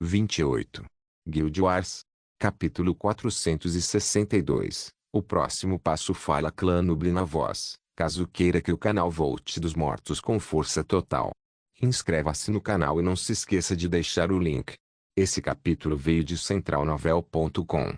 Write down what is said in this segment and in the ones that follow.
28. Guild Wars. Capítulo 462. O próximo passo. Fala Clã Noob na voz, caso queira que o canal volte dos mortos com força total. Inscreva-se no canal e não se esqueça de deixar o link. Esse capítulo veio de centralnovel.com.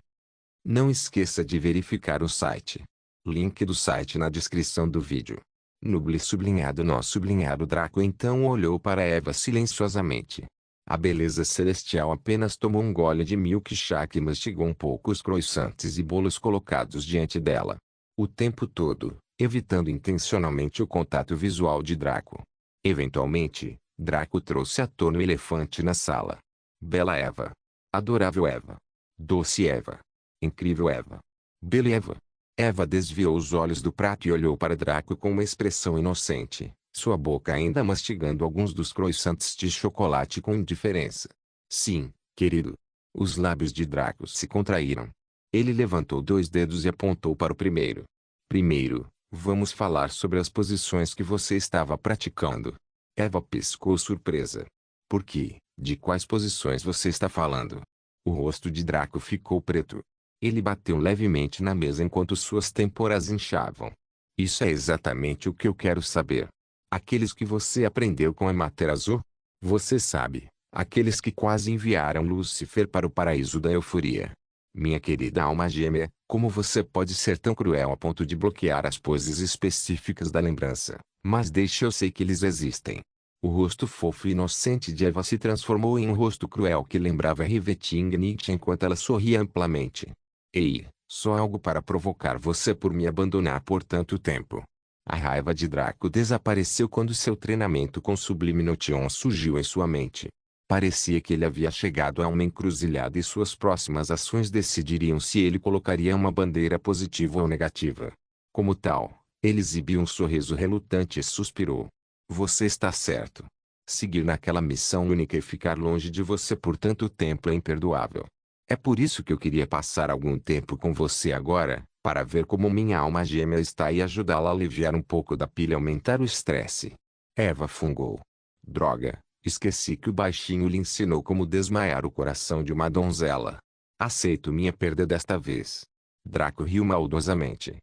Não esqueça de verificar o site. Link do site na descrição do vídeo. Noob sublinhado nó sublinhado Draco então olhou para Eva silenciosamente. A beleza celestial apenas tomou um gole de milkshake e mastigou um pouco os croissants e bolos colocados diante dela. O tempo todo, evitando intencionalmente o contato visual de Draco. Eventualmente, Draco trouxe à tona o elefante na sala. Bela Eva. Adorável Eva. Doce Eva. Incrível Eva. Bela Eva. Eva desviou os olhos do prato e olhou para Draco com uma expressão inocente, sua boca ainda mastigando alguns dos croissants de chocolate com indiferença. Sim, querido. Os lábios de Draco se contraíram. Ele levantou 2 dedos e apontou para o primeiro. Primeiro, vamos falar sobre as posições que você estava praticando. Eva piscou surpresa. Por quê? De quais posições você está falando? O rosto de Draco ficou preto. Ele bateu levemente na mesa enquanto suas têmporas inchavam. Isso é exatamente o que eu quero saber. Aqueles que você aprendeu com Amaterasu? Você sabe, aqueles que quase enviaram Lúcifer para o paraíso da euforia. Minha querida alma gêmea, como você pode ser tão cruel a ponto de bloquear as poses específicas da lembrança? Mas deixe eu sei que eles existem. O rosto fofo e inocente de Eva se transformou em um rosto cruel que lembrava Riveting Nietzsche enquanto ela sorria amplamente. Ei, só algo para provocar você por me abandonar por tanto tempo. A raiva de Draco desapareceu quando seu treinamento com Sublime Notion surgiu em sua mente. Parecia que ele havia chegado a uma encruzilhada e suas próximas ações decidiriam se ele colocaria uma bandeira positiva ou negativa. Como tal, ele exibiu um sorriso relutante e suspirou. Você está certo. Seguir naquela missão única e ficar longe de você por tanto tempo é imperdoável. É por isso que eu queria passar algum tempo com você agora, para ver como minha alma gêmea está e ajudá-la a aliviar um pouco da pilha e aumentar o estresse. Eva fungou. Droga, esqueci que o baixinho lhe ensinou como desmaiar o coração de uma donzela. Aceito minha perda desta vez. Draco riu maldosamente.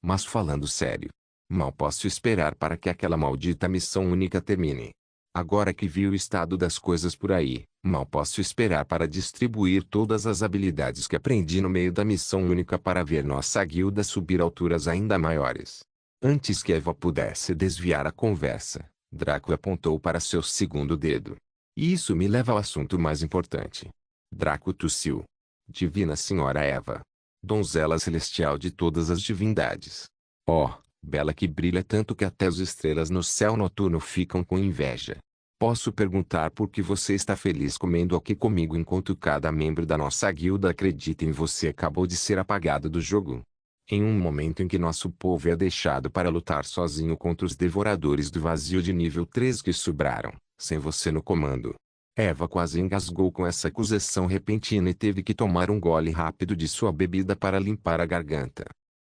Mas falando sério. Mal posso esperar para que aquela maldita missão única termine. Agora que vi o estado das coisas por aí, mal posso esperar para distribuir todas as habilidades que aprendi no meio da missão única para ver nossa guilda subir alturas ainda maiores. Antes que Eva pudesse desviar a conversa, Draco apontou para seu segundo dedo. E isso me leva ao assunto mais importante. Draco tossiu. Divina Senhora Eva. Donzela celestial de todas as divindades. Oh, bela que brilha tanto que até as estrelas no céu noturno ficam com inveja. Posso perguntar por que você está feliz comendo aqui comigo enquanto cada membro da nossa guilda acredita em você acabou de ser apagado do jogo? Em um momento em que nosso povo é deixado para lutar sozinho contra os devoradores do vazio de nível 3 que sobraram, sem você no comando. Eva quase engasgou com essa acusação repentina e teve que tomar um gole rápido de sua bebida para limpar a garganta.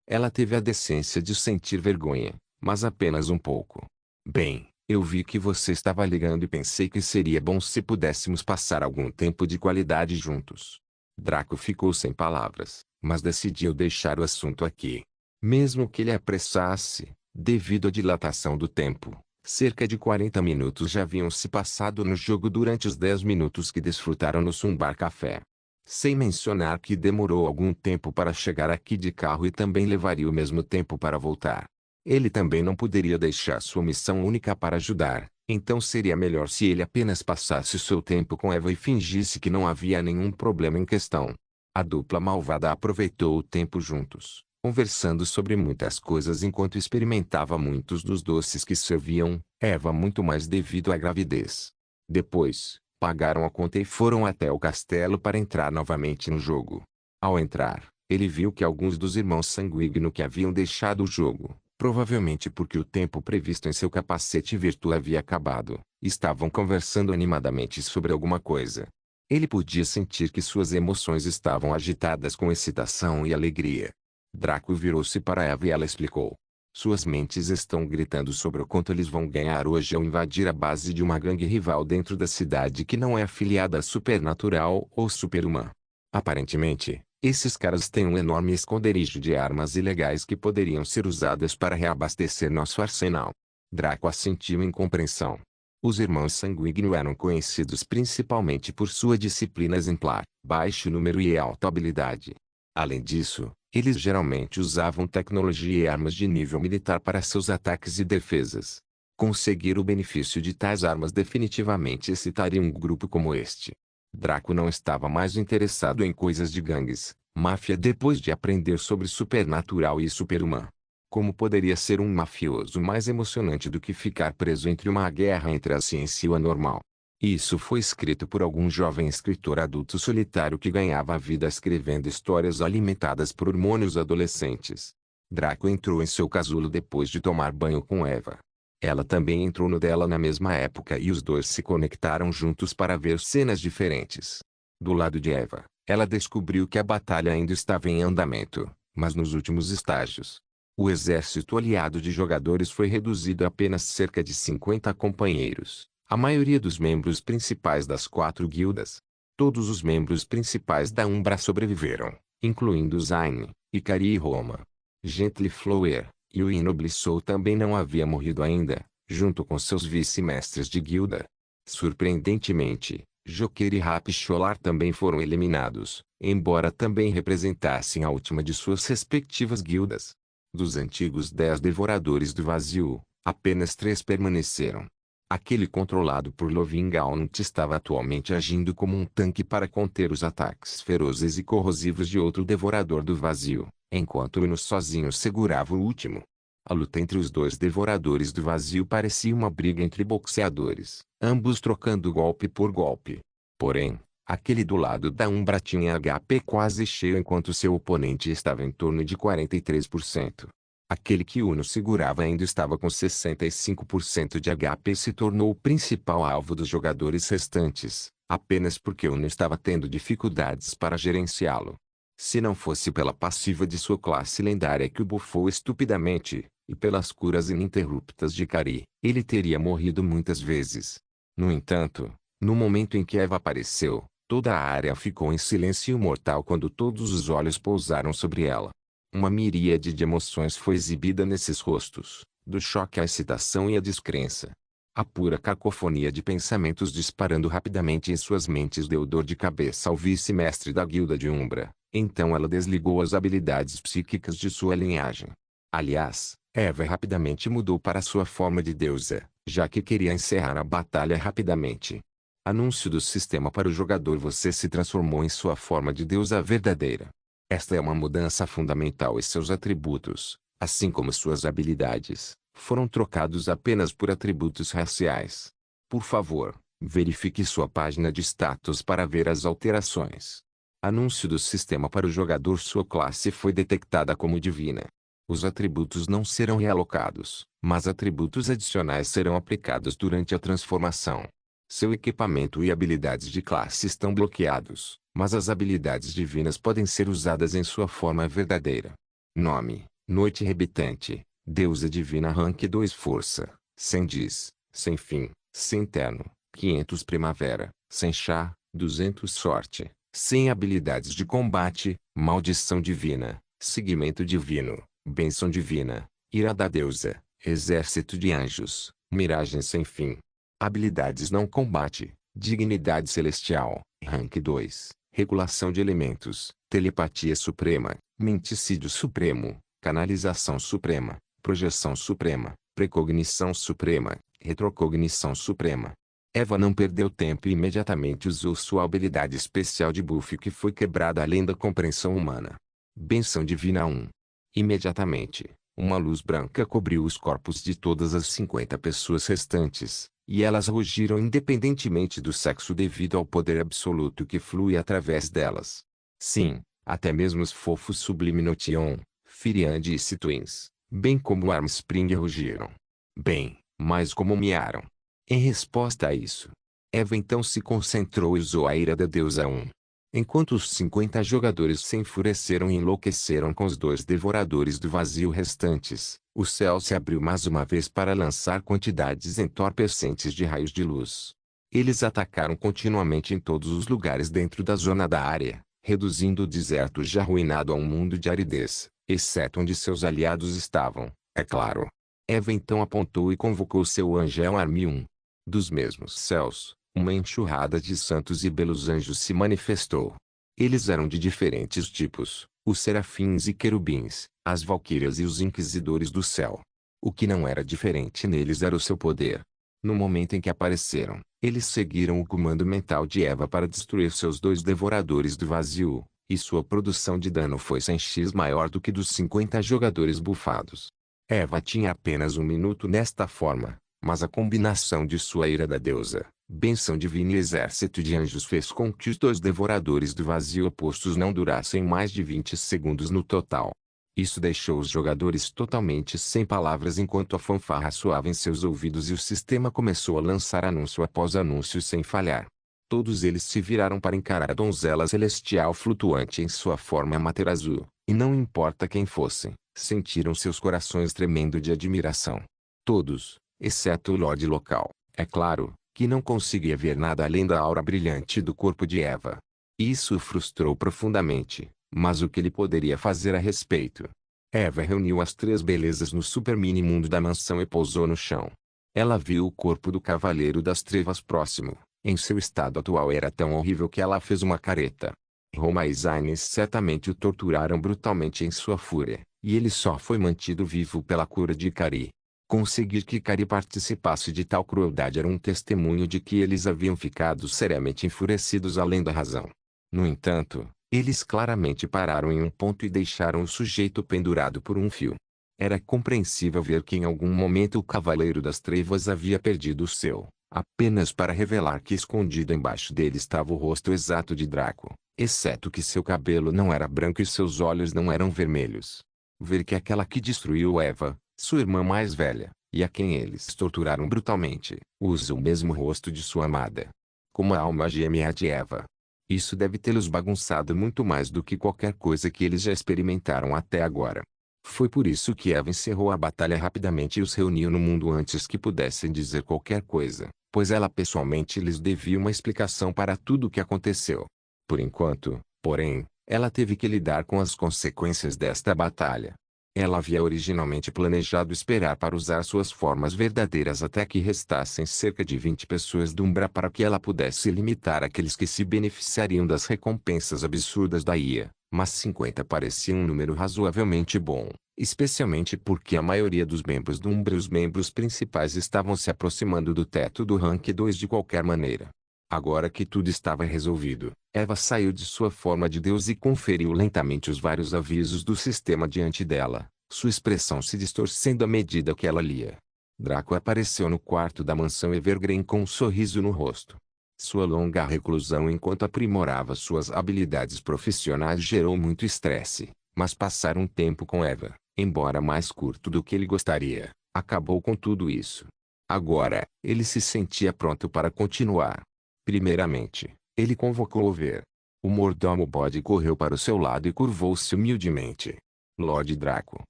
Ela teve a decência de sentir vergonha, mas apenas um pouco. Bem, eu vi que você estava ligando e pensei que seria bom se pudéssemos passar algum tempo de qualidade juntos. Draco ficou sem palavras, mas decidiu deixar o assunto aqui. Mesmo que ele apressasse, devido à dilatação do tempo, cerca de 40 minutos já haviam se passado no jogo durante os 10 minutos que desfrutaram no Sumbar Café. Sem mencionar que demorou algum tempo para chegar aqui de carro e também levaria o mesmo tempo para voltar. Ele também não poderia deixar sua missão única para ajudar, então seria melhor se ele apenas passasse seu tempo com Eva e fingisse que não havia nenhum problema em questão. A dupla malvada aproveitou o tempo juntos, conversando sobre muitas coisas enquanto experimentava muitos dos doces que serviam, Eva muito mais devido à gravidez. Depois, pagaram a conta e foram até o castelo para entrar novamente no jogo. Ao entrar, ele viu que alguns dos irmãos sanguíneo que haviam deixado o jogo, provavelmente porque o tempo previsto em seu capacete virtual havia acabado, estavam conversando animadamente sobre alguma coisa. Ele podia sentir que suas emoções estavam agitadas com excitação e alegria. Draco virou-se para Eva e ela explicou. Suas mentes estão gritando sobre o quanto eles vão ganhar hoje ao invadir a base de uma gangue rival dentro da cidade que não é afiliada a Supernatural ou Superhuman. Aparentemente, esses caras têm um enorme esconderijo de armas ilegais que poderiam ser usadas para reabastecer nosso arsenal. Draco assentiu em compreensão. Os irmãos Sanguíneo eram conhecidos principalmente por sua disciplina exemplar, baixo número e alta habilidade. Além disso, eles geralmente usavam tecnologia e armas de nível militar para seus ataques e defesas. Conseguir o benefício de tais armas definitivamente excitaria um grupo como este. Draco não estava mais interessado em coisas de gangues, máfia depois de aprender sobre Supernatural e Superhuman. Como poderia ser um mafioso mais emocionante do que ficar preso entre uma guerra entre a ciência e o anormal? Isso foi escrito por algum jovem escritor adulto solitário que ganhava a vida escrevendo histórias alimentadas por hormônios adolescentes. Draco entrou em seu casulo depois de tomar banho com Eva. Ela também entrou no dela na mesma época e os dois se conectaram juntos para ver cenas diferentes. Do lado de Eva, ela descobriu que a batalha ainda estava em andamento, mas nos últimos estágios. O exército aliado de jogadores foi reduzido a apenas cerca de 50 companheiros. A maioria dos membros principais das 4 guildas. Todos os membros principais da Umbra sobreviveram, incluindo Zayn, Ikari e Roma. Gently Flower, e o Inoble Soul também não havia morrido ainda, junto com seus vice-mestres de guilda. Surpreendentemente, Joker e Rapicholar também foram eliminados, embora também representassem a última de suas respectivas guildas. Dos antigos 10 Devoradores do Vazio, apenas 3 permaneceram. Aquele controlado por Lovingaunt estava atualmente agindo como um tanque para conter os ataques ferozes e corrosivos de outro Devorador do Vazio, enquanto Uno sozinho segurava o último. A luta entre os 2 Devoradores do Vazio parecia uma briga entre boxeadores, ambos trocando golpe por golpe. Porém, aquele do lado da Umbra tinha HP quase cheio enquanto seu oponente estava em torno de 43%. Aquele que Uno segurava ainda estava com 65% de HP e se tornou o principal alvo dos jogadores restantes, apenas porque Uno estava tendo dificuldades para gerenciá-lo. Se não fosse pela passiva de sua classe lendária que o bufou estupidamente, e pelas curas ininterruptas de Kari, ele teria morrido muitas vezes. No entanto, no momento em que Eva apareceu, toda a área ficou em silêncio mortal quando todos os olhos pousaram sobre ela. Uma miríade de emoções foi exibida nesses rostos, do choque à excitação e à descrença. A pura cacofonia de pensamentos disparando rapidamente em suas mentes deu dor de cabeça ao vice-mestre da guilda de Umbra. Então ela desligou as habilidades psíquicas de sua linhagem. Aliás, Eva rapidamente mudou para sua forma de deusa, já que queria encerrar a batalha rapidamente. Anúncio do sistema para o jogador: você se transformou em sua forma de deusa verdadeira. Esta é uma mudança fundamental e seus atributos, assim como suas habilidades, foram trocados apenas por atributos raciais. Por favor, verifique sua página de status para ver as alterações. Anúncio do sistema para o jogador: sua classe foi detectada como divina. Os atributos não serão realocados, mas atributos adicionais serão aplicados durante a transformação. Seu equipamento e habilidades de classe estão bloqueados, mas as habilidades divinas podem ser usadas em sua forma verdadeira. Nome: Noite Rebitante, Deusa Divina, Rank 2, Força, 100 Diz, sem fim, sem terno, 500 Primavera, sem chá, 200 Sorte, 100 Habilidades de combate, Maldição Divina, Segmento Divino, Bênção Divina, Ira da Deusa, Exército de Anjos, Miragem sem fim. Habilidades não combate, Dignidade Celestial, Rank 2, Regulação de Elementos, Telepatia Suprema, Menticídio Supremo, Canalização Suprema, Projeção Suprema, Precognição Suprema, Retrocognição Suprema. Eva não perdeu tempo e imediatamente usou sua habilidade especial de buff que foi quebrada além da compreensão humana. Benção Divina 1. Imediatamente, uma luz branca cobriu os corpos de todas as 50 pessoas restantes, e elas rugiram independentemente do sexo devido ao poder absoluto que flui através delas. Sim, até mesmo os fofos Sublime Notion, Firiande e Citwins, bem como Armspring rugiram. Bem, mas como miaram. Em resposta a isso, Eva então se concentrou e usou a ira da deusa 1. Enquanto os 50 jogadores se enfureceram e enlouqueceram com os 2 devoradores do vazio restantes, o céu se abriu mais uma vez para lançar quantidades entorpecentes de raios de luz. Eles atacaram continuamente em todos os lugares dentro da zona da área, reduzindo o deserto já arruinado a um mundo de aridez, exceto onde seus aliados estavam, é claro. Eva então apontou e convocou seu Angel Armium. Dos mesmos céus, uma enxurrada de santos e belos anjos se manifestou. Eles eram de diferentes tipos, os serafins e querubins, as valquírias e os inquisidores do céu. O que não era diferente neles era o seu poder. No momento em que apareceram, eles seguiram o comando mental de Eva para destruir seus 2 devoradores do vazio, e sua produção de dano foi 100x maior do que dos 50 jogadores bufados. Eva tinha apenas 1 minuto nesta forma, mas a combinação de sua ira da deusa, bênção divina e exército de anjos fez com que os 2 devoradores do vazio opostos não durassem mais de 20 segundos no total. Isso deixou os jogadores totalmente sem palavras enquanto a fanfarra soava em seus ouvidos e o sistema começou a lançar anúncio após anúncio sem falhar. Todos eles se viraram para encarar a donzela celestial flutuante em sua forma mater azul, e não importa quem fossem, sentiram seus corações tremendo de admiração. Todos, exceto o Lorde local, é claro, que não conseguia ver nada além da aura brilhante do corpo de Eva. Isso o frustrou profundamente, mas o que ele poderia fazer a respeito? Eva reuniu as 3 belezas no super mini mundo da mansão e pousou no chão. Ela viu o corpo do Cavaleiro das Trevas próximo. Em seu estado atual era tão horrível que ela fez uma careta. Roma e Zaines certamente o torturaram brutalmente em sua fúria, e ele só foi mantido vivo pela cura de Ikari. Conseguir que Ikari participasse de tal crueldade era um testemunho de que eles haviam ficado seriamente enfurecidos além da razão. No entanto, eles claramente pararam em um ponto e deixaram o sujeito pendurado por um fio. Era compreensível ver que em algum momento o Cavaleiro das Trevas havia perdido o seu, apenas para revelar que escondido embaixo dele estava o rosto exato de Draco, exceto que seu cabelo não era branco e seus olhos não eram vermelhos. Ver que aquela que destruiu Eva, sua irmã mais velha, e a quem eles torturaram brutalmente, usa o mesmo rosto de sua amada. Como a alma gêmea de Eva. Isso deve tê-los bagunçado muito mais do que qualquer coisa que eles já experimentaram até agora. Foi por isso que Eva encerrou a batalha rapidamente e os reuniu no mundo antes que pudessem dizer qualquer coisa, pois ela pessoalmente lhes devia uma explicação para tudo o que aconteceu. Por enquanto, porém, ela teve que lidar com as consequências desta batalha. Ela havia originalmente planejado esperar para usar suas formas verdadeiras até que restassem cerca de 20 pessoas do Umbra para que ela pudesse limitar aqueles que se beneficiariam das recompensas absurdas da IA, mas 50 parecia um número razoavelmente bom, especialmente porque a maioria dos membros do Umbra e os membros principais estavam se aproximando do teto do Rank 2 de qualquer maneira. Agora que tudo estava resolvido, Eva saiu de sua forma de Deus e conferiu lentamente os vários avisos do sistema diante dela, sua expressão se distorcendo à medida que ela lia. Draco apareceu no quarto da mansão Evergreen com um sorriso no rosto. Sua longa reclusão enquanto aprimorava suas habilidades profissionais gerou muito estresse, mas passar um tempo com Eva, embora mais curto do que ele gostaria, acabou com tudo isso. Agora, ele se sentia pronto para continuar. Primeiramente, ele convocou o Ver. O mordomo Bode correu para o seu lado e curvou-se humildemente. Lorde Draco,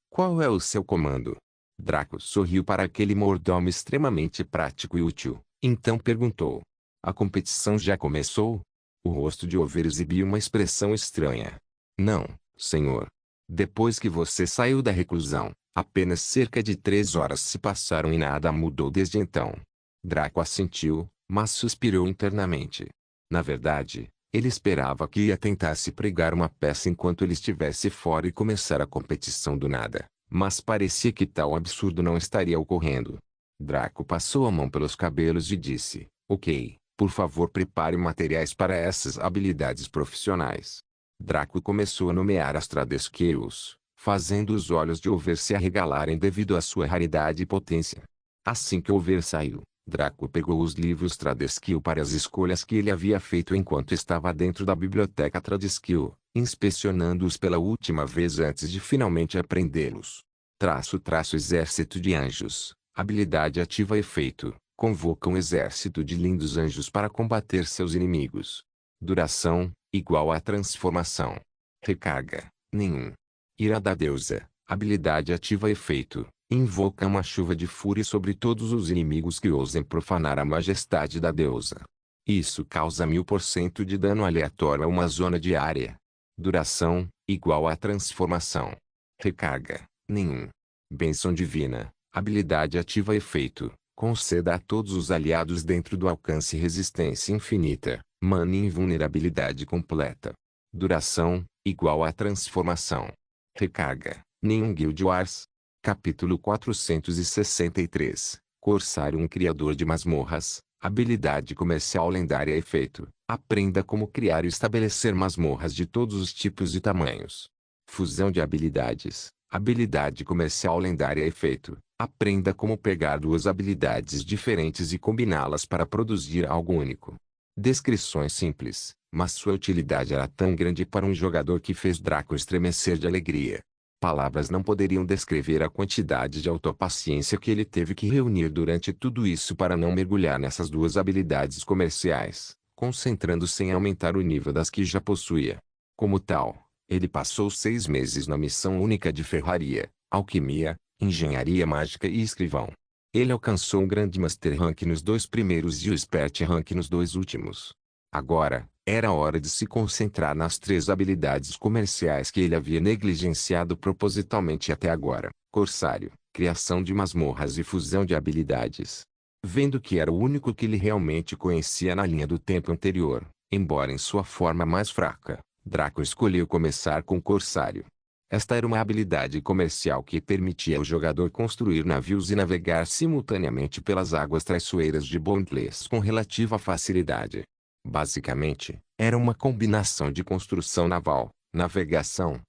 qual é o seu comando? Draco sorriu para aquele mordomo extremamente prático e útil, então perguntou. A competição já começou? O rosto de Over exibiu uma expressão estranha. Não, senhor. Depois que você saiu da reclusão, apenas cerca de 3 horas se passaram e nada mudou desde então. Draco assentiu, mas suspirou internamente. Na verdade, ele esperava que ia tentar se pregar uma peça enquanto ele estivesse fora e começar a competição do nada, mas parecia que tal absurdo não estaria ocorrendo. Draco passou a mão pelos cabelos e disse, ok, por favor prepare materiais para essas habilidades profissionais. Draco começou a nomear as Tradesqueiros, fazendo os olhos de Over se arregalarem devido à sua raridade e potência. Assim que Over saiu, Draco pegou os livros Tradesquil para as escolhas que ele havia feito enquanto estava dentro da biblioteca Tradesquil, inspecionando-os pela última vez antes de finalmente aprendê-los. Exército de anjos, habilidade ativa efeito, convoca um exército de lindos anjos para combater seus inimigos. Duração, igual a transformação. Recarga, nenhum. Ira da deusa, habilidade ativa efeito, invoca uma chuva de fúria sobre todos os inimigos que ousem profanar a majestade da deusa. Isso causa 1000% de dano aleatório a uma zona de área. Duração, igual a transformação. Recarga, nenhum. Bênção divina, habilidade ativa efeito, conceda a todos os aliados dentro do alcance resistência infinita, mana e invulnerabilidade completa. Duração, igual a transformação. Recarga, nenhum Guild Wars. Capítulo 463, Corsário, um criador de masmorras, habilidade comercial lendária efeito, aprenda como criar e estabelecer masmorras de todos os tipos e tamanhos. Fusão de habilidades, habilidade comercial lendária efeito, aprenda como pegar duas habilidades diferentes e combiná-las para produzir algo único. Descrições simples, mas sua utilidade era tão grande para um jogador que fez Draco estremecer de alegria. Palavras não poderiam descrever a quantidade de autopaciência que ele teve que reunir durante tudo isso para não mergulhar nessas duas habilidades comerciais, concentrando-se em aumentar o nível das que já possuía. Como tal, ele passou 6 meses na missão única de ferraria, alquimia, engenharia mágica e escrivão. Ele alcançou o grande Master Rank nos 2 primeiros e o Expert Rank nos 2 últimos. Agora, era hora de se concentrar nas 3 habilidades comerciais que ele havia negligenciado propositalmente até agora: Corsário, criação de masmorras e fusão de habilidades. Vendo que era o único que ele realmente conhecia na linha do tempo anterior, embora em sua forma mais fraca, Draco escolheu começar com Corsário. Esta era uma habilidade comercial que permitia ao jogador construir navios e navegar simultaneamente pelas águas traiçoeiras de Boundless com relativa facilidade. Basicamente, era uma combinação de construção naval, navegação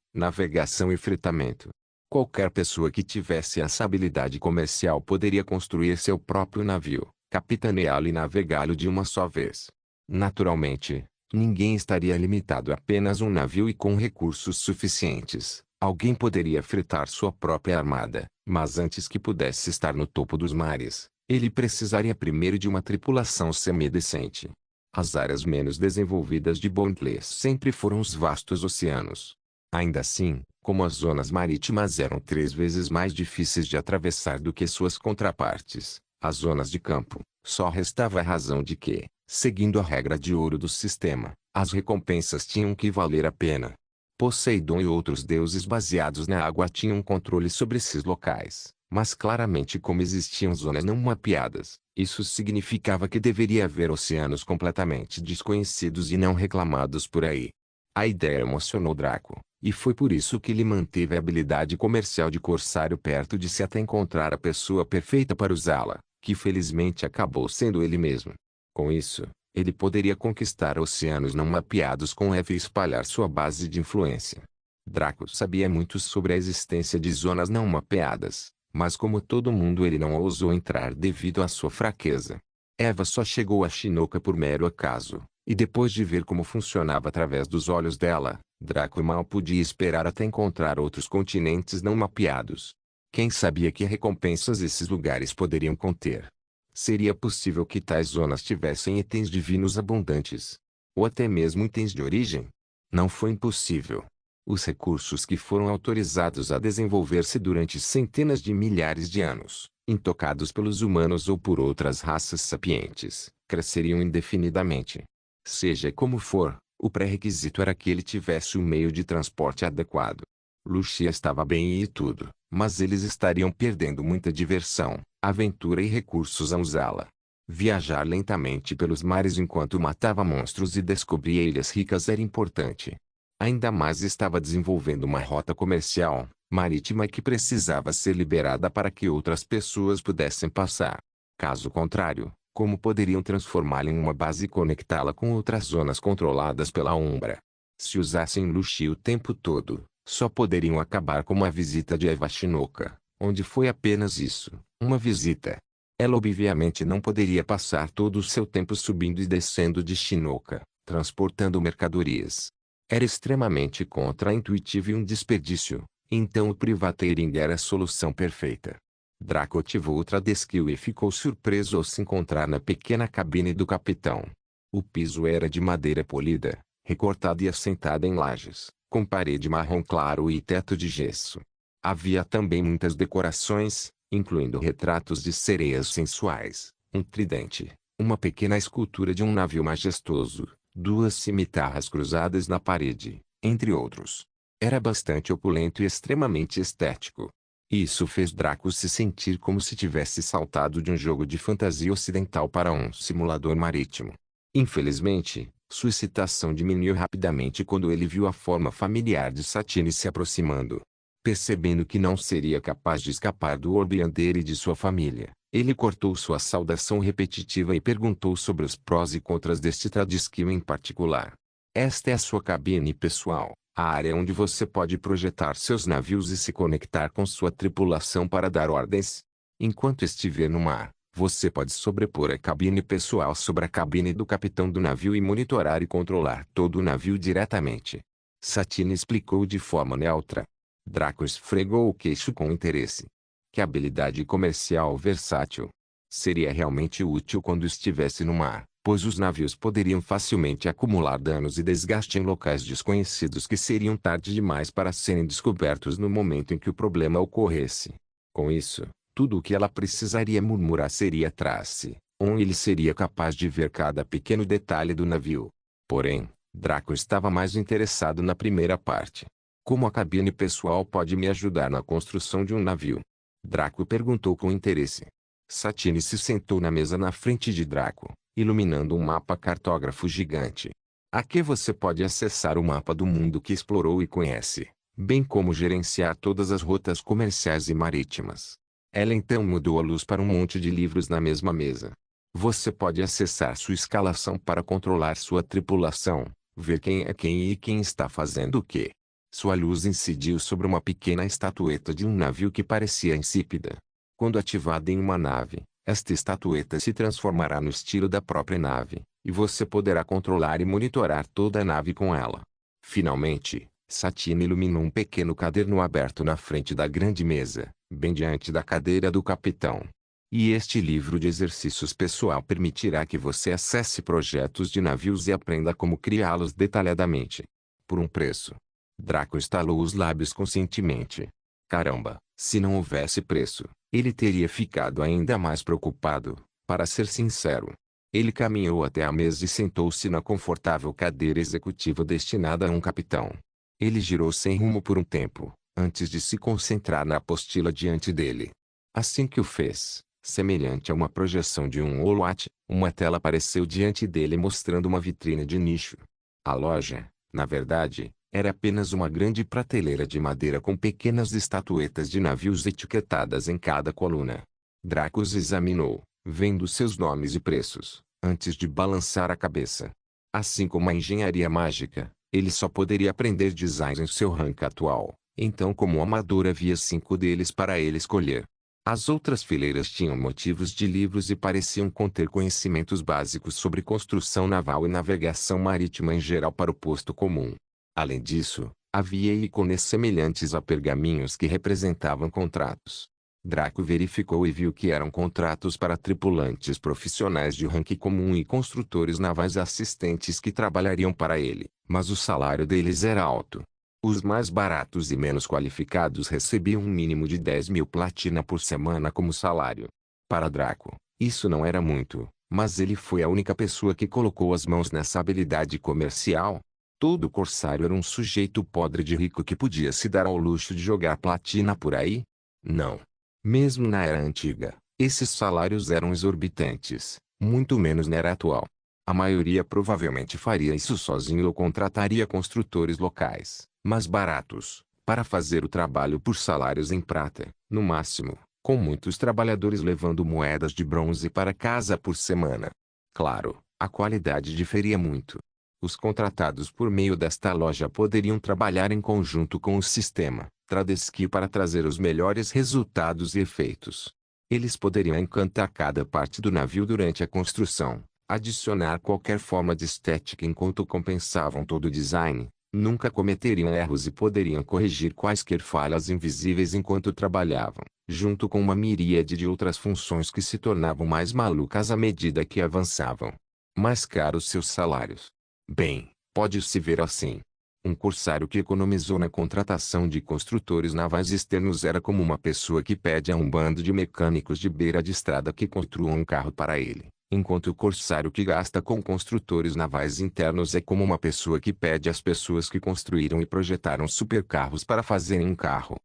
e fretamento. Qualquer pessoa que tivesse essa habilidade comercial poderia construir seu próprio navio, capitaneá-lo e navegá-lo de uma só vez. Naturalmente, ninguém estaria limitado a apenas um navio e com recursos suficientes. Alguém poderia fretar sua própria armada, mas antes que pudesse estar no topo dos mares, ele precisaria primeiro de uma tripulação semidecente. As áreas menos desenvolvidas de Boundless sempre foram os vastos oceanos. Ainda assim, como as zonas marítimas eram 3 vezes mais difíceis de atravessar do que suas contrapartes, as zonas de campo, só restava a razão de que, seguindo a regra de ouro do sistema, as recompensas tinham que valer a pena. Poseidon e outros deuses baseados na água tinham controle sobre esses locais, mas claramente como existiam zonas não mapeadas, isso significava que deveria haver oceanos completamente desconhecidos e não reclamados por aí. A ideia emocionou Draco, e foi por isso que ele manteve a habilidade comercial de Corsário perto de si até encontrar a pessoa perfeita para usá-la, que felizmente acabou sendo ele mesmo. Com isso, ele poderia conquistar oceanos não mapeados com Eve e espalhar sua base de influência. Draco sabia muito sobre a existência de zonas não mapeadas, mas como todo mundo ele não ousou entrar devido à sua fraqueza. Eva só chegou a Shinoka por mero acaso, e depois de ver como funcionava através dos olhos dela, Draco mal podia esperar até encontrar outros continentes não mapeados. Quem sabia que recompensas esses lugares poderiam conter? Seria possível que tais zonas tivessem itens divinos abundantes, ou até mesmo itens de origem? Não foi impossível. Os recursos que foram autorizados a desenvolver-se durante centenas de milhares de anos, intocados pelos humanos ou por outras raças sapientes, cresceriam indefinidamente. Seja como for, o pré-requisito era que ele tivesse um meio de transporte adequado. Lucia estava bem e tudo, mas eles estariam perdendo muita diversão, aventura e recursos a usá-la. Viajar lentamente pelos mares enquanto matava monstros e descobria ilhas ricas era importante. Ainda mais estava desenvolvendo uma rota comercial, marítima que precisava ser liberada para que outras pessoas pudessem passar. Caso contrário, como poderiam transformá-la em uma base e conectá-la com outras zonas controladas pela Umbra? Se usassem Lucia o tempo todo, só poderiam acabar com uma visita de Eva a Shinoka, onde foi apenas isso, uma visita. Ela obviamente não poderia passar todo o seu tempo subindo e descendo de Shinoka, transportando mercadorias. Era extremamente contra-intuitivo e um desperdício, então o Privateering era a solução perfeita. Draco ativou o Tradeskill e ficou surpreso ao se encontrar na pequena cabine do capitão. O piso era de madeira polida, recortada e assentada em lajes, com parede marrom claro e teto de gesso. Havia também muitas decorações, incluindo retratos de sereias sensuais, um tridente, uma pequena escultura de um navio majestoso, duas cimitarras cruzadas na parede, entre outros. Era bastante opulento e extremamente estético. Isso fez Draco se sentir como se tivesse saltado de um jogo de fantasia ocidental para um simulador marítimo. Infelizmente, sua excitação diminuiu rapidamente quando ele viu a forma familiar de Satine se aproximando. Percebendo que não seria capaz de escapar do orbeandeiro e de sua família, ele cortou sua saudação repetitiva e perguntou sobre os prós e contras deste Tradiskill em particular. Esta é a sua cabine pessoal, a área onde você pode projetar seus navios e se conectar com sua tripulação para dar ordens. Enquanto estiver no mar, você pode sobrepor a cabine pessoal sobre a cabine do capitão do navio e monitorar e controlar todo o navio diretamente. Satine explicou de forma neutra. Draco esfregou o queixo com interesse. Que habilidade comercial versátil. Seria realmente útil quando estivesse no mar, pois os navios poderiam facilmente acumular danos e desgaste em locais desconhecidos que seriam tarde demais para serem descobertos no momento em que o problema ocorresse. Com isso, tudo o que ela precisaria murmurar seria trace, onde ele seria capaz de ver cada pequeno detalhe do navio. Porém, Draco estava mais interessado na primeira parte. Como a cabine pessoal pode me ajudar na construção de um navio? Draco perguntou com interesse. Satine se sentou na mesa na frente de Draco, iluminando um mapa cartógrafo gigante. Aqui você pode acessar o mapa do mundo que explorou e conhece, bem como gerenciar todas as rotas comerciais e marítimas. Ela então mudou a luz para um monte de livros na mesma mesa. Você pode acessar sua escalação para controlar sua tripulação, ver quem é quem e quem está fazendo o quê. Sua luz incidiu sobre uma pequena estatueta de um navio que parecia insípida. Quando ativada em uma nave, esta estatueta se transformará no estilo da própria nave, e você poderá controlar e monitorar toda a nave com ela. Finalmente, Satine iluminou um pequeno caderno aberto na frente da grande mesa, bem diante da cadeira do capitão. E este livro de exercícios pessoal permitirá que você acesse projetos de navios e aprenda como criá-los detalhadamente. Por um preço. Draco estalou os lábios conscientemente. Caramba, se não houvesse preço, ele teria ficado ainda mais preocupado, para ser sincero. Ele caminhou até a mesa e sentou-se na confortável cadeira executiva destinada a um capitão. Ele girou sem rumo por um tempo, antes de se concentrar na apostila diante dele. Assim que o fez, semelhante a uma projeção de um holoat, uma tela apareceu diante dele mostrando uma vitrine de nicho. A loja, na verdade, era apenas uma grande prateleira de madeira com pequenas estatuetas de navios etiquetadas em cada coluna. Draco os examinou, vendo seus nomes e preços, antes de balançar a cabeça. Assim como a engenharia mágica, ele só poderia aprender design em seu rank atual, então como amador havia 5 deles para ele escolher. As outras fileiras tinham motivos de livros e pareciam conter conhecimentos básicos sobre construção naval e navegação marítima em geral para o posto comum. Além disso, havia ícones semelhantes a pergaminhos que representavam contratos. Draco verificou e viu que eram contratos para tripulantes profissionais de ranking comum e construtores navais assistentes que trabalhariam para ele, mas o salário deles era alto. Os mais baratos e menos qualificados recebiam um mínimo de 10.000 platina por semana como salário. Para Draco, isso não era muito, mas ele foi a única pessoa que colocou as mãos nessa habilidade comercial. Todo corsário era um sujeito podre de rico que podia se dar ao luxo de jogar platina por aí? Não. Mesmo na era antiga, esses salários eram exorbitantes, muito menos na era atual. A maioria provavelmente faria isso sozinho ou contrataria construtores locais, mais baratos, para fazer o trabalho por salários em prata, no máximo, com muitos trabalhadores levando moedas de bronze para casa por semana. Claro, a qualidade diferia muito. Os contratados por meio desta loja poderiam trabalhar em conjunto com o sistema Tradiskill para trazer os melhores resultados e efeitos. Eles poderiam encantar cada parte do navio durante a construção, adicionar qualquer forma de estética enquanto compensavam todo o design, nunca cometeriam erros e poderiam corrigir quaisquer falhas invisíveis enquanto trabalhavam, junto com uma miríade de outras funções que se tornavam mais malucas à medida que avançavam. Mais caros seus salários. Bem, Pode-se ver assim. Um corsário que economizou na contratação de construtores navais externos era como uma pessoa que pede a um bando de mecânicos de beira de estrada que construam um carro para ele, enquanto o corsário que gasta com construtores navais internos é como uma pessoa que pede às pessoas que construíram e projetaram supercarros para fazerem um carro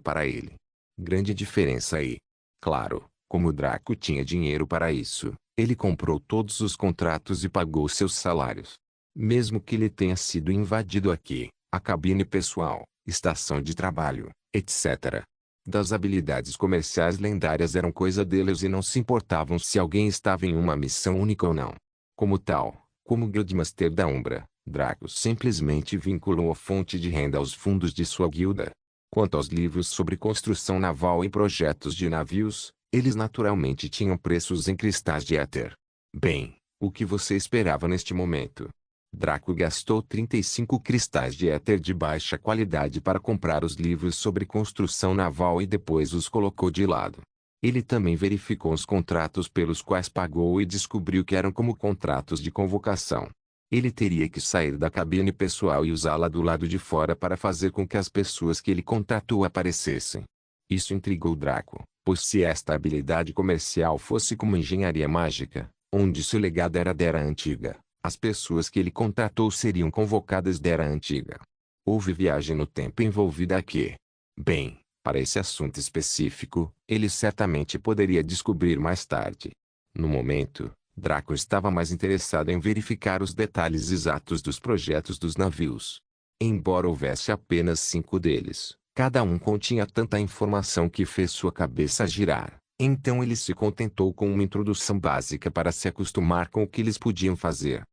para ele. Grande diferença aí. Claro, como Draco tinha dinheiro para isso, ele comprou todos os contratos e pagou seus salários. Mesmo que ele tenha sido invadido aqui, a cabine pessoal, estação de trabalho, etc. Das habilidades comerciais lendárias eram coisa deles e não se importavam se alguém estava em uma missão única ou não. Como tal, como Guildmaster da Umbra, Draco simplesmente vinculou a fonte de renda aos fundos de sua guilda. Quanto aos livros sobre construção naval e projetos de navios, eles naturalmente tinham preços em cristais de éter. Bem, o que você esperava neste momento? Draco gastou 35 cristais de éter de baixa qualidade para comprar os livros sobre construção naval e depois os colocou de lado. Ele também verificou os contratos pelos quais pagou e descobriu que eram como contratos de convocação. Ele teria que sair da cabine pessoal e usá-la do lado de fora para fazer com que as pessoas que ele contratou aparecessem. Isso intrigou Draco, pois se esta habilidade comercial fosse como engenharia mágica, onde seu legado era da Era Antiga, as pessoas que ele contratou seriam convocadas da Era Antiga. Houve viagem no tempo envolvida aqui. Bem, para esse assunto específico, ele certamente poderia descobrir mais tarde. No momento, Draco estava mais interessado em verificar os detalhes exatos dos projetos dos navios. Embora houvesse apenas 5 deles, cada um continha tanta informação que fez sua cabeça girar. Então ele se contentou com uma introdução básica para se acostumar com o que eles podiam fazer.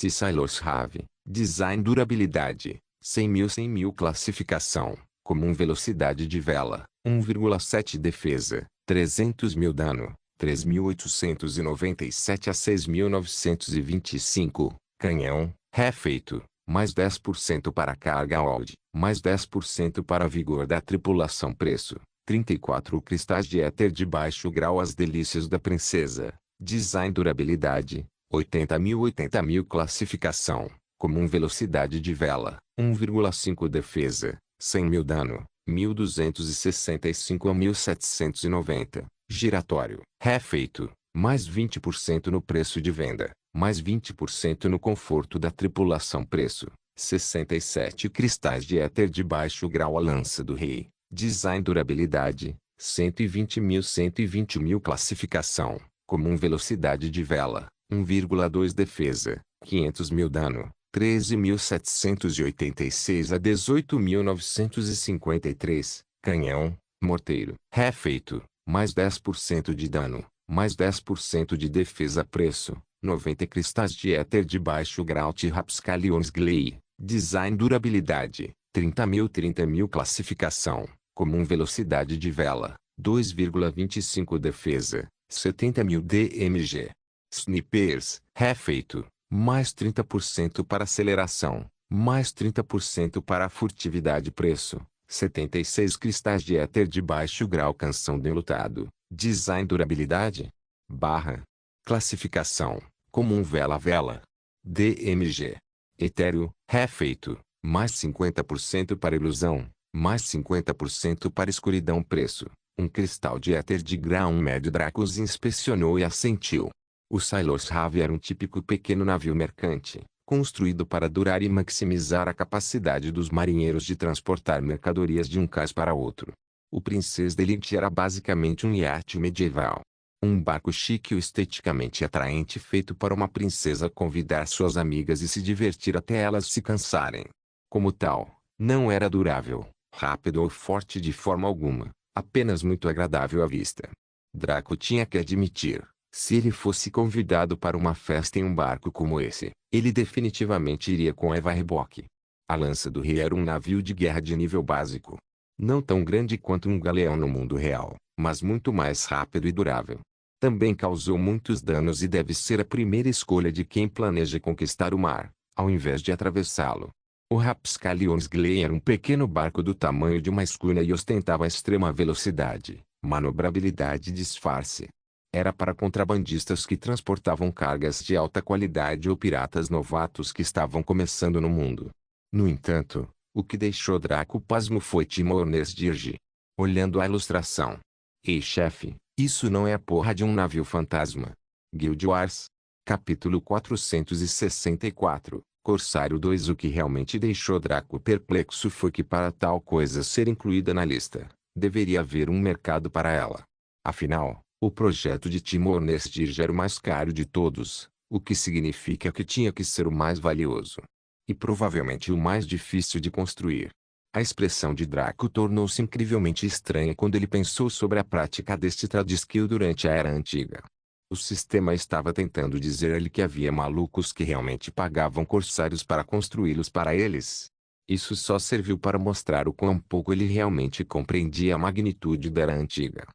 Sailors Have, Design Durabilidade, 100.000 Classificação, Comum Velocidade de Vela, 1,7 Defesa, 300.000 Dano, 3.897 a 6.925, Canhão, Refeito, mais 10% para carga Old, mais 10% para vigor da tripulação Preço, 34 cristais de éter de baixo grau As Delícias da Princesa, Design Durabilidade, 80.000 Classificação, Comum Velocidade de Vela, 1,5 Defesa, 100.000 Dano, 1.265 a 1.790, Giratório, Refeito, mais 20% no preço de venda, mais 20% no conforto da tripulação Preço, 67 cristais de éter de baixo grau A Lança do Rei, Design Durabilidade, 120.000 Classificação, Comum Velocidade de Vela, 1,2 Defesa, 500.000 Dano, 13.786 a 18.953, Canhão, Morteiro, Refeito, mais 10% de dano, mais 10% de defesa Preço, 90 cristais de éter de baixo grau Rapscallions Glei, Design Durabilidade, 30.000 Classificação, Comum Velocidade de Vela, 2,25 Defesa, 70.000 DMG. Snipers, Refeito, mais 30% para aceleração, mais 30% para furtividade Preço, 76 cristais de éter de baixo grau Canção de Enlutado, Design Durabilidade, barra, Classificação, Comum Vela, DMG, Etéreo, Refeito, mais 50% para Ilusão, mais 50% para Escuridão Preço, um cristal de éter de grau médio Dracos inspecionou e assentiu. O Sailors Have era um típico pequeno navio mercante, construído para durar e maximizar a capacidade dos marinheiros de transportar mercadorias de um cais para outro. O Princess Elite era basicamente um iate medieval. Um barco chique e esteticamente atraente feito para uma princesa convidar suas amigas e se divertir até elas se cansarem. Como tal, não era durável, rápido ou forte de forma alguma, apenas muito agradável à vista. Draco tinha que admitir. Se ele fosse convidado para uma festa em um barco como esse, ele definitivamente iria com Eva Reboque. A Lança do Rei era um navio de guerra de nível básico. Não tão grande quanto um galeão no mundo real, mas muito mais rápido e durável. Também causou muitos danos e deve ser a primeira escolha de quem planeja conquistar o mar, ao invés de atravessá-lo. O Rapscallions Glei era um pequeno barco do tamanho de uma escuna e ostentava extrema velocidade, manobrabilidade e disfarce. Era para contrabandistas que transportavam cargas de alta qualidade ou piratas novatos que estavam começando no mundo. No entanto, o que deixou Draco pasmo foi Tim Berners-Lee. Olhando a ilustração. Ei, chefe, isso não é a porra de um navio fantasma. Guild Wars. Capítulo 464. Corsário 2. O que realmente deixou Draco perplexo foi que para tal coisa ser incluída na lista, deveria haver um mercado para ela. Afinal, o projeto de Tim Berners-Lee era o mais caro de todos, o que significa que tinha que ser o mais valioso. E provavelmente o mais difícil de construir. A expressão de Draco tornou-se incrivelmente estranha quando ele pensou sobre a prática deste tradiskill durante a Era Antiga. O sistema estava tentando dizer-lhe que havia malucos que realmente pagavam corsários para construí-los para eles. Isso só serviu para mostrar o quão pouco ele realmente compreendia a magnitude da Era Antiga.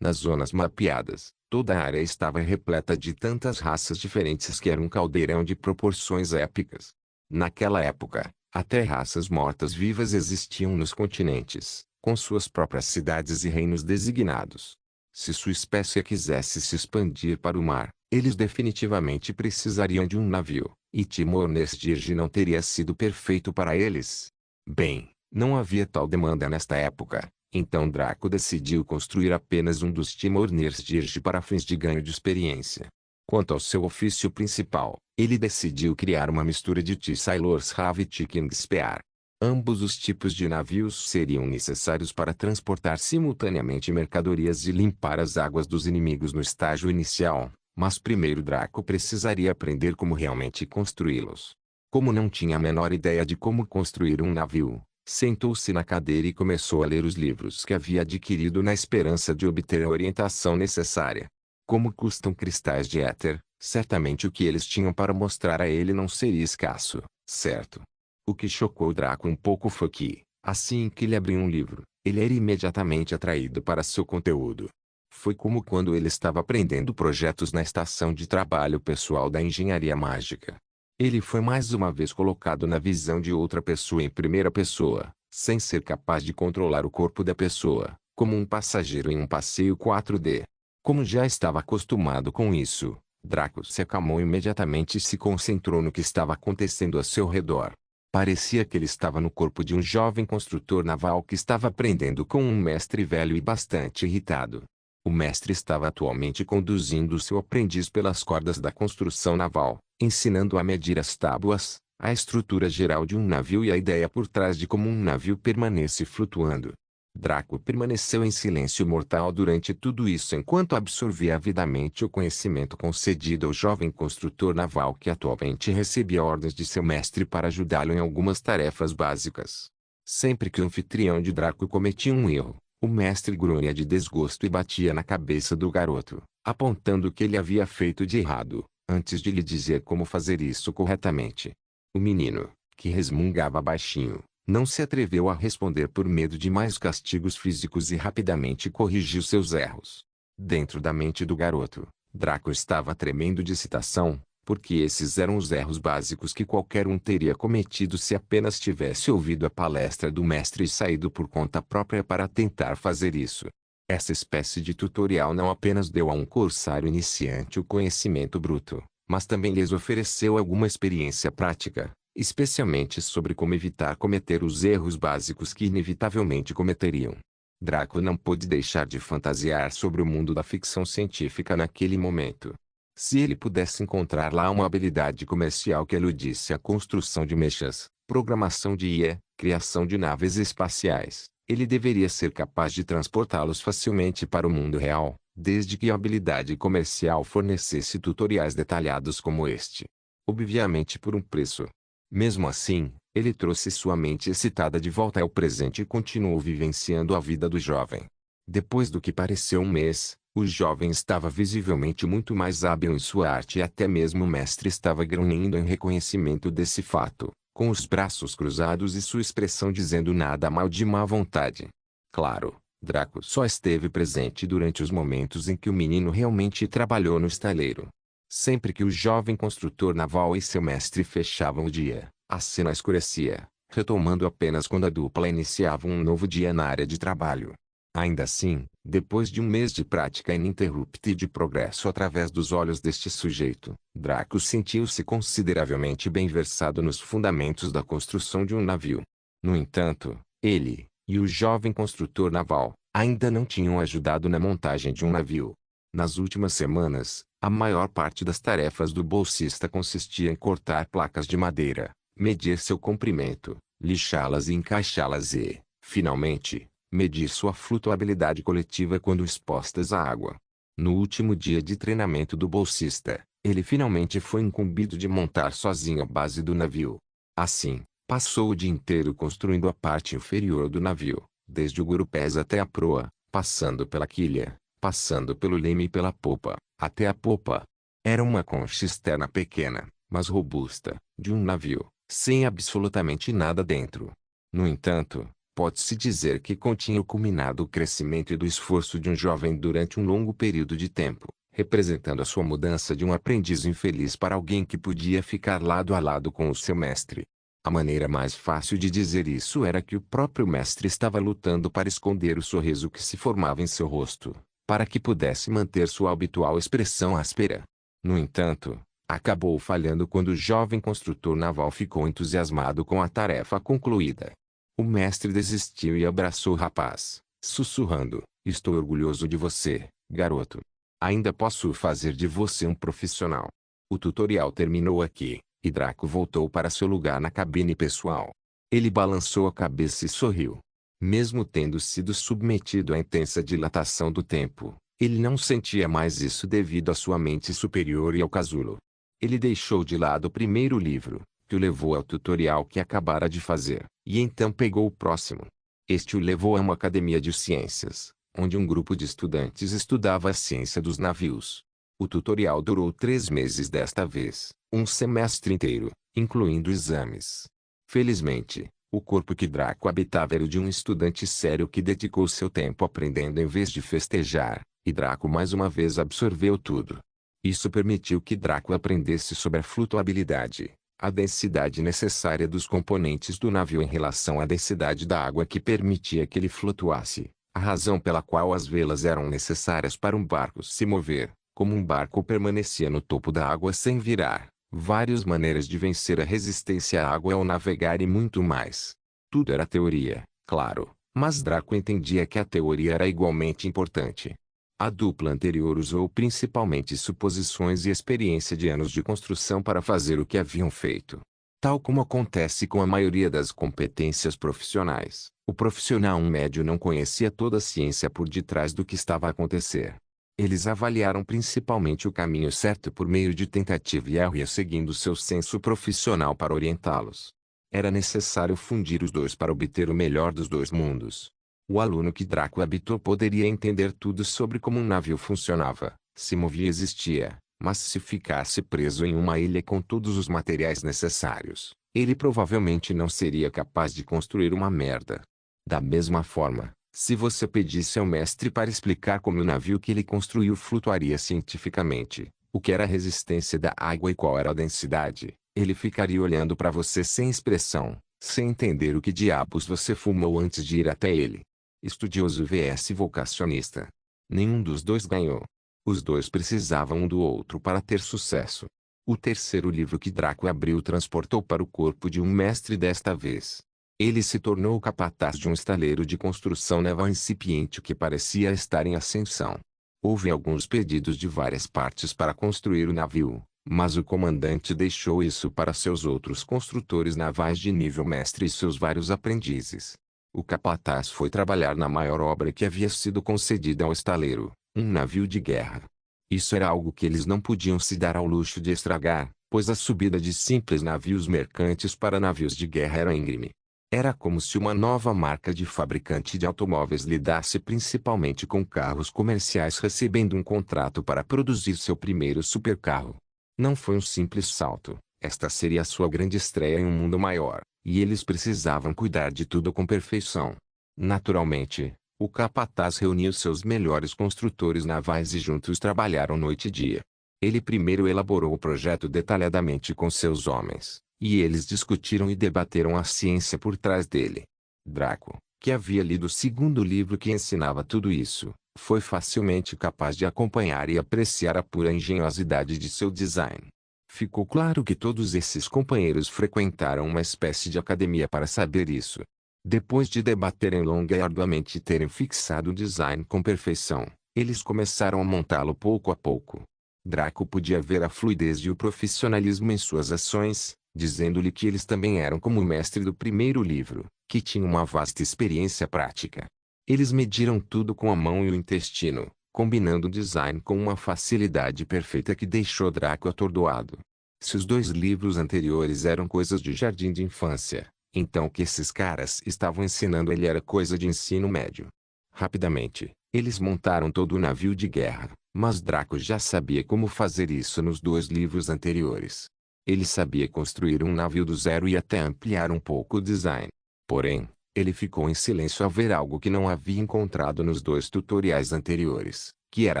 Nas zonas mapeadas, toda a área estava repleta de tantas raças diferentes que era um caldeirão de proporções épicas. Naquela época, até raças mortas-vivas existiam nos continentes, com suas próprias cidades e reinos designados. Se sua espécie quisesse se expandir para o mar, eles definitivamente precisariam de um navio, e Tim Berners-Lee não teria sido perfeito para eles. Bem, não havia tal demanda nesta época, então Draco decidiu construir apenas um dos Tim Berners-Lee para fins de ganho de experiência. Quanto ao seu ofício principal, ele decidiu criar uma mistura de T-Sailors Rave e T-Kingspear. Ambos os tipos de navios seriam necessários para transportar simultaneamente mercadorias e limpar as águas dos inimigos no estágio inicial, mas primeiro Draco precisaria aprender como realmente construí-los. Como não tinha a menor ideia de como construir um navio, sentou-se na cadeira e começou a ler os livros que havia adquirido na esperança de obter a orientação necessária. Como custam cristais de éter, certamente o que eles tinham para mostrar a ele não seria escasso, certo? O que chocou Draco um pouco foi que, assim que ele abriu um livro, ele era imediatamente atraído para seu conteúdo. Foi como quando ele estava aprendendo projetos na estação de trabalho pessoal da engenharia mágica. Ele foi mais uma vez colocado na visão de outra pessoa em primeira pessoa, sem ser capaz de controlar o corpo da pessoa, como um passageiro em um passeio 4D. Como já estava acostumado com isso, Draco se acalmou imediatamente e se concentrou no que estava acontecendo a seu redor. Parecia que ele estava no corpo de um jovem construtor naval que estava aprendendo com um mestre velho e bastante irritado. O mestre estava atualmente conduzindo seu aprendiz pelas cordas da construção naval, ensinando a medir as tábuas, a estrutura geral de um navio e a ideia por trás de como um navio permanece flutuando. Draco permaneceu em silêncio mortal durante tudo isso enquanto absorvia avidamente o conhecimento concedido ao jovem construtor naval que atualmente recebia ordens de seu mestre para ajudá-lo em algumas tarefas básicas. Sempre que o anfitrião de Draco cometia um erro, o mestre grunhia de desgosto e batia na cabeça do garoto, apontando o que ele havia feito de errado, antes de lhe dizer como fazer isso corretamente. O menino, que resmungava baixinho, não se atreveu a responder por medo de mais castigos físicos e rapidamente corrigiu seus erros. Dentro da mente do garoto, Draco estava tremendo de excitação, porque esses eram os erros básicos que qualquer um teria cometido se apenas tivesse ouvido a palestra do mestre e saído por conta própria para tentar fazer isso. Essa espécie de tutorial não apenas deu a um corsário iniciante o conhecimento bruto, mas também lhes ofereceu alguma experiência prática, especialmente sobre como evitar cometer os erros básicos que inevitavelmente cometeriam. Draco não pôde deixar de fantasiar sobre o mundo da ficção científica naquele momento. Se ele pudesse encontrar lá uma habilidade comercial que eludisse a construção de mechas, programação de IA, criação de naves espaciais, ele deveria ser capaz de transportá-los facilmente para o mundo real, desde que a habilidade comercial fornecesse tutoriais detalhados como este. Obviamente por um preço. Mesmo assim, ele trouxe sua mente excitada de volta ao presente e continuou vivenciando a vida do jovem. Depois do que pareceu um mês, o jovem estava visivelmente muito mais hábil em sua arte e até mesmo o mestre estava grunhindo em reconhecimento desse fato, com os braços cruzados e sua expressão dizendo nada mal de má vontade. Claro, Draco só esteve presente durante os momentos em que o menino realmente trabalhou no estaleiro. Sempre que o jovem construtor naval e seu mestre fechavam o dia, a cena escurecia, retomando apenas quando a dupla iniciava um novo dia na área de trabalho. Ainda assim, depois de um mês de prática ininterrupta e de progresso através dos olhos deste sujeito, Draco sentiu-se consideravelmente bem versado nos fundamentos da construção de um navio. No entanto, ele, e o jovem construtor naval, ainda não tinham ajudado na montagem de um navio. Nas últimas semanas, a maior parte das tarefas do bolsista consistia em cortar placas de madeira, medir seu comprimento, lixá-las e encaixá-las e, finalmente, medir sua flutuabilidade coletiva quando expostas à água. No último dia de treinamento do bolsista, ele finalmente foi incumbido de montar sozinho a base do navio. Assim, passou o dia inteiro construindo a parte inferior do navio, desde o gurupés até a proa, passando pela quilha, passando pelo leme e pela popa, até a popa. Era uma concha externa pequena, mas robusta, de um navio, sem absolutamente nada dentro. No entanto, pode-se dizer que continha o culminado crescimento e do esforço de um jovem durante um longo período de tempo, representando a sua mudança de um aprendiz infeliz para alguém que podia ficar lado a lado com o seu mestre. A maneira mais fácil de dizer isso era que o próprio mestre estava lutando para esconder o sorriso que se formava em seu rosto, para que pudesse manter sua habitual expressão áspera. No entanto, acabou falhando quando o jovem construtor naval ficou entusiasmado com a tarefa concluída. O mestre desistiu e abraçou o rapaz, sussurrando: "Estou orgulhoso de você, garoto. Ainda posso fazer de você um profissional." O tutorial terminou aqui, e Draco voltou para seu lugar na cabine pessoal. Ele balançou a cabeça e sorriu. Mesmo tendo sido submetido à intensa dilatação do tempo, ele não sentia mais isso devido à sua mente superior e ao casulo. Ele deixou de lado o primeiro livro, que o levou ao tutorial que acabara de fazer, e então pegou o próximo. Este o levou a uma academia de ciências, onde um grupo de estudantes estudava a ciência dos navios. O tutorial durou 3 meses desta vez, um semestre inteiro, incluindo exames. Felizmente, o corpo que Draco habitava era o de um estudante sério que dedicou seu tempo aprendendo em vez de festejar, e Draco mais uma vez absorveu tudo. Isso permitiu que Draco aprendesse sobre a flutuabilidade, a densidade necessária dos componentes do navio em relação à densidade da água que permitia que ele flutuasse, a razão pela qual as velas eram necessárias para um barco se mover, como um barco permanecia no topo da água sem virar, várias maneiras de vencer a resistência à água ao navegar e muito mais. Tudo era teoria, claro, mas Draco entendia que a teoria era igualmente importante. A dupla anterior usou principalmente suposições e experiência de anos de construção para fazer o que haviam feito. Tal como acontece com a maioria das competências profissionais, o profissional médio não conhecia toda a ciência por detrás do que estava a acontecer. Eles avaliaram principalmente o caminho certo por meio de tentativa e erro e seguindo seu senso profissional para orientá-los. Era necessário fundir os dois para obter o melhor dos dois mundos. O aluno que Draco habitou poderia entender tudo sobre como um navio funcionava, se movia e existia, mas se ficasse preso em uma ilha com todos os materiais necessários, ele provavelmente não seria capaz de construir uma merda. Da mesma forma, se você pedisse ao mestre para explicar como o navio que ele construiu flutuaria cientificamente, o que era a resistência da água e qual era a densidade, ele ficaria olhando para você sem expressão, sem entender o que diabos você fumou antes de ir até ele. Estudioso vs vocacionista. Nenhum dos dois ganhou. Os dois precisavam um do outro para ter sucesso. O terceiro livro que Draco abriu transportou para o corpo de um mestre desta vez. Ele se tornou o capataz de um estaleiro de construção naval incipiente que parecia estar em ascensão. Houve alguns pedidos de várias partes para construir o navio, mas o comandante deixou isso para seus outros construtores navais de nível mestre e seus vários aprendizes. O capataz foi trabalhar na maior obra que havia sido concedida ao estaleiro, um navio de guerra. Isso era algo que eles não podiam se dar ao luxo de estragar, pois a subida de simples navios mercantes para navios de guerra era íngreme. Era como se uma nova marca de fabricante de automóveis lidasse principalmente com carros comerciais recebendo um contrato para produzir seu primeiro supercarro. Não foi um simples salto, esta seria a sua grande estreia em um mundo maior, e eles precisavam cuidar de tudo com perfeição. Naturalmente, o capataz reuniu seus melhores construtores navais e juntos trabalharam noite e dia. Ele primeiro elaborou o projeto detalhadamente com seus homens, e eles discutiram e debateram a ciência por trás dele. Draco, que havia lido o segundo livro que ensinava tudo isso, foi facilmente capaz de acompanhar e apreciar a pura engenhosidade de seu design. Ficou claro que todos esses companheiros frequentaram uma espécie de academia para saber isso. Depois de debaterem longa e arduamente e terem fixado o design com perfeição, eles começaram a montá-lo pouco a pouco. Draco podia ver a fluidez e o profissionalismo em suas ações, dizendo-lhe que eles também eram como o mestre do primeiro livro, que tinha uma vasta experiência prática. Eles mediram tudo com a mão e o intestino, combinando o design com uma facilidade perfeita que deixou Draco atordoado. Se os dois livros anteriores eram coisas de jardim de infância, então o que esses caras estavam ensinando ele era coisa de ensino médio. Rapidamente, eles montaram todo o navio de guerra, mas Draco já sabia como fazer isso nos dois livros anteriores. Ele sabia construir um navio do zero e até ampliar um pouco o design. Porém, ele ficou em silêncio ao ver algo que não havia encontrado nos dois tutoriais anteriores, que era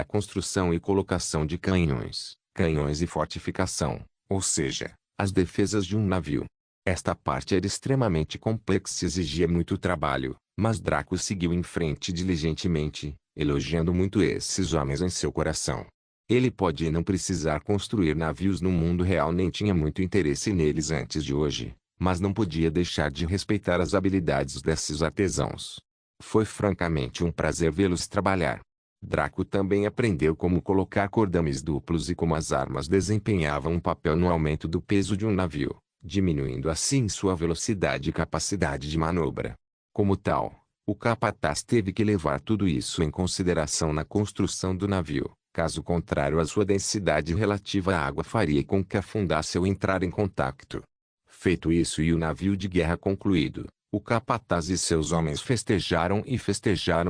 a construção e colocação de canhões e fortificação, ou seja, as defesas de um navio. Esta parte era extremamente complexa e exigia muito trabalho, mas Draco seguiu em frente diligentemente, elogiando muito esses homens em seu coração. Ele pode não precisar construir navios no mundo real nem tinha muito interesse neles antes de hoje, mas não podia deixar de respeitar as habilidades desses artesãos. Foi francamente um prazer vê-los trabalhar. Draco também aprendeu como colocar cordames duplos e como as armas desempenhavam um papel no aumento do peso de um navio, diminuindo assim sua velocidade e capacidade de manobra. Como tal, o capataz teve que levar tudo isso em consideração na construção do navio, caso contrário a sua densidade relativa à água faria com que afundasse ao entrar em contato. Feito isso e o navio de guerra concluído, o capataz e seus homens festejaram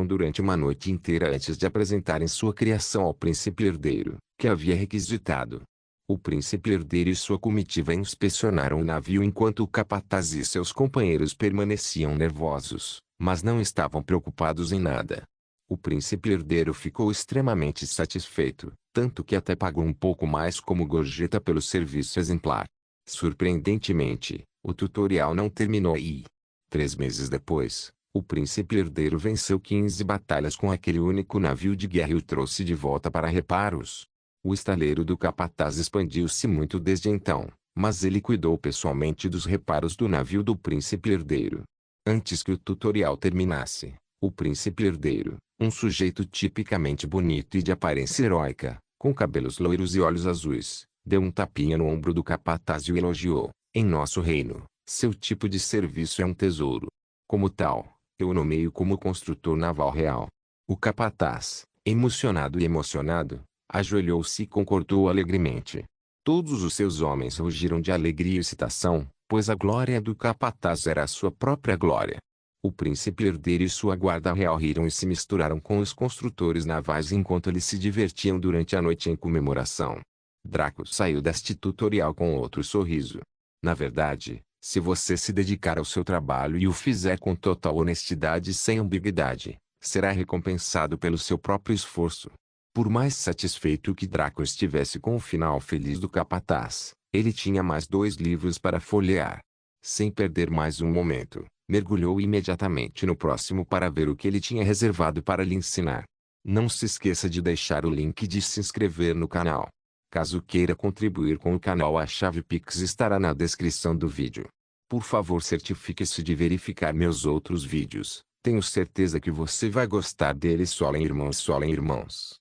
durante uma noite inteira antes de apresentarem sua criação ao príncipe herdeiro, que havia requisitado. O príncipe herdeiro e sua comitiva inspecionaram o navio enquanto o capataz e seus companheiros permaneciam nervosos, mas não estavam preocupados em nada. O príncipe herdeiro ficou extremamente satisfeito, tanto que até pagou um pouco mais como gorjeta pelo serviço exemplar. Surpreendentemente, o tutorial não terminou e, 3 meses depois, o príncipe herdeiro venceu 15 batalhas com aquele único navio de guerra e o trouxe de volta para reparos. O estaleiro do capataz expandiu-se muito desde então, mas ele cuidou pessoalmente dos reparos do navio do príncipe herdeiro. Antes que o tutorial terminasse, o príncipe herdeiro, um sujeito tipicamente bonito e de aparência heróica, com cabelos loiros e olhos azuis, deu um tapinha no ombro do capataz e o elogiou. Em nosso reino, seu tipo de serviço é um tesouro. Como tal, eu o nomeio como construtor naval real. O capataz, emocionado e emocionado, ajoelhou-se e concordou alegremente. Todos os seus homens rugiram de alegria e excitação, pois a glória do capataz era a sua própria glória. O príncipe herdeiro e sua guarda real riram e se misturaram com os construtores navais enquanto eles se divertiam durante a noite em comemoração. Draco saiu deste tutorial com outro sorriso. Na verdade, se você se dedicar ao seu trabalho e o fizer com total honestidade e sem ambiguidade, será recompensado pelo seu próprio esforço. Por mais satisfeito que Draco estivesse com o final feliz do capataz, ele tinha mais 2 livros para folhear. Sem perder mais um momento, mergulhou imediatamente no próximo para ver o que ele tinha reservado para lhe ensinar. Não se esqueça de deixar o link de se inscrever no canal. Caso queira contribuir com o canal, a chave Pix estará na descrição do vídeo. Por favor, certifique-se de verificar meus outros vídeos. Tenho certeza que você vai gostar deles. Solem irmãos.